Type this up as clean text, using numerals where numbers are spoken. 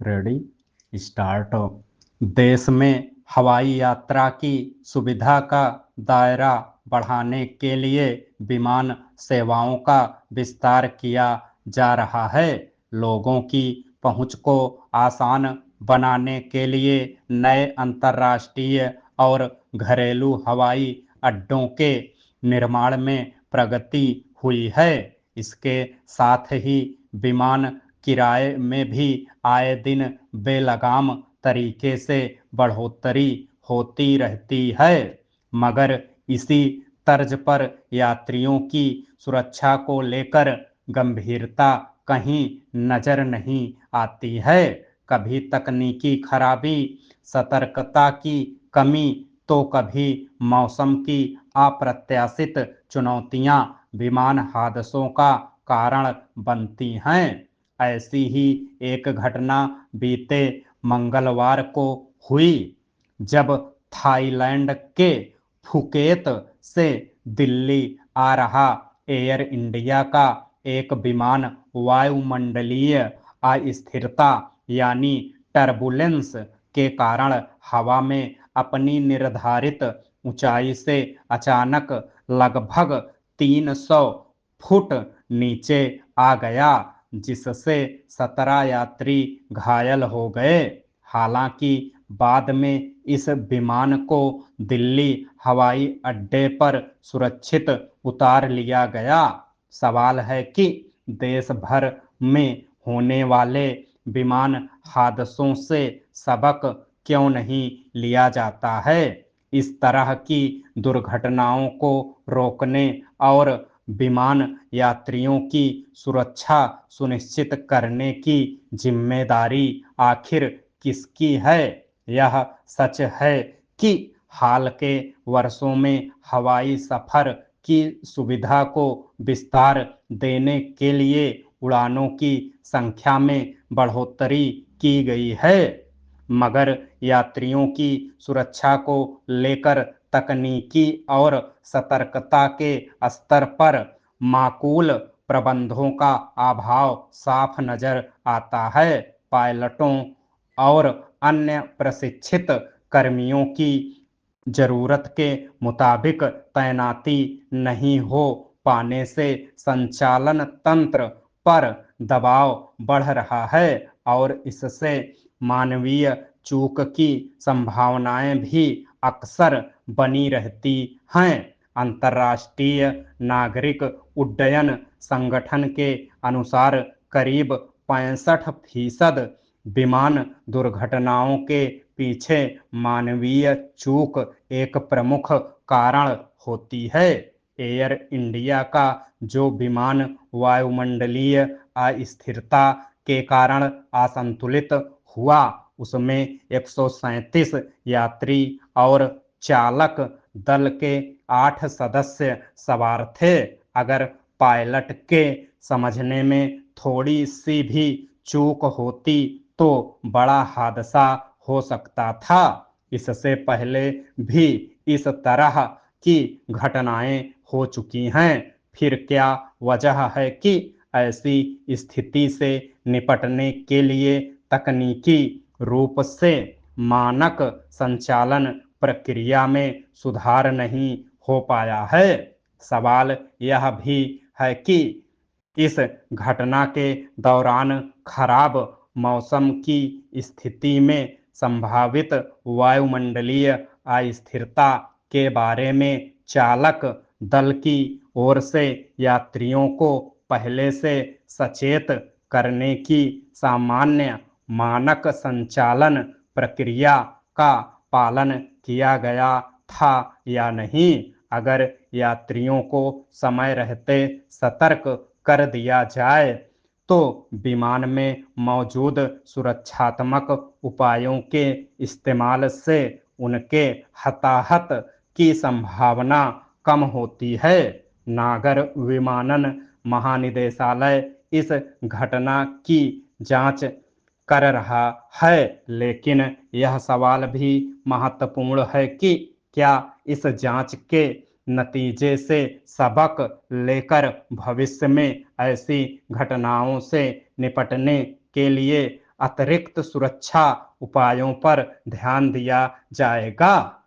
Ready start. देश में हवाई यात्रा की सुविधा का दायरा बढ़ाने के लिए विमान सेवाओं का विस्तार किया जा रहा है। लोगों की पहुंच को आसान बनाने के लिए नए अंतर्राष्ट्रीय और घरेलू हवाई अड्डों के निर्माण में प्रगति हुई है। इसके साथ ही विमान किराए में भी आए दिन बेलगाम तरीके से बढ़ोतरी होती रहती है, मगर इसी तर्ज पर यात्रियों की सुरक्षा को लेकर गंभीरता कहीं नजर नहीं आती है। कभी तकनीकी खराबी, सतर्कता की कमी, तो कभी मौसम की अप्रत्याशित चुनौतियां विमान हादसों का कारण बनती हैं। ऐसी ही एक घटना बीते मंगलवार को हुई, जब थाईलैंड के फुकेत से दिल्ली आ रहा एयर इंडिया का एक विमान वायुमंडलीय अस्थिरता यानी टर्बुलेंस के कारण हवा में अपनी निर्धारित ऊंचाई से अचानक लगभग 300 फुट नीचे आ गया, जिससे 17 यात्री घायल हो गए। हालांकि बाद में इस विमान को दिल्ली हवाई अड्डे पर सुरक्षित उतार लिया गया। सवाल है कि देश भर में होने वाले विमान हादसों से सबक क्यों नहीं लिया जाता है। इस तरह की दुर्घटनाओं को रोकने और विमान यात्रियों की सुरक्षा सुनिश्चित करने की जिम्मेदारी आखिर किसकी है। यह सच है कि हाल के वर्षों में हवाई सफर की सुविधा को विस्तार देने के लिए उड़ानों की संख्या में बढ़ोतरी की गई है, मगर यात्रियों की सुरक्षा को लेकर तकनीकी और सतर्कता के स्तर पर माकूल प्रबंधों का अभाव साफ नजर आता है। पायलटों और अन्य प्रशिक्षित कर्मियों की जरूरत के मुताबिक तैनाती नहीं हो पाने से संचालन तंत्र पर दबाव बढ़ रहा है और इससे मानवीय चूक की संभावनाएं भी अक्सर बनी रहती हैं। अंतर्राष्ट्रीय नागरिक उड्डयन संगठन के अनुसार करीब 65% विमान दुर्घटनाओं के पीछे मानवीय चूक एक प्रमुख कारण होती है। एयर इंडिया का जो विमान वायुमंडलीय अस्थिरता के कारण असंतुलित हुआ, उसमें 137 यात्री और चालक दल के 8 सदस्य सवार थे। अगर पायलट के समझने में थोड़ी सी भी चूक होती तो बड़ा हादसा हो सकता था। इससे पहले भी इस तरह की घटनाएं हो चुकी हैं। फिर क्या वजह है कि ऐसी स्थिति से निपटने के लिए तकनीकी रूप से मानक संचालन प्रक्रिया में सुधार नहीं हो पाया है। सवाल यह भी है कि इस घटना के दौरान खराब मौसम की स्थिति में संभावित वायुमंडलीय अस्थिरता के बारे में चालक दल की ओर से यात्रियों को पहले से सचेत करने की सामान्य मानक संचालन प्रक्रिया का पालन किया गया था या नहीं। अगर यात्रियों को समय रहते सतर्क कर दिया जाए तो विमान में मौजूद सुरक्षात्मक उपायों के इस्तेमाल से उनके हताहत की संभावना कम होती है। नागर विमानन महानिदेशालय इस घटना की जांच कर रहा है, लेकिन यह सवाल भी महत्वपूर्ण है कि क्या इस जांच के नतीजे से सबक लेकर भविष्य में ऐसी घटनाओं से निपटने के लिए अतिरिक्त सुरक्षा उपायों पर ध्यान दिया जाएगा।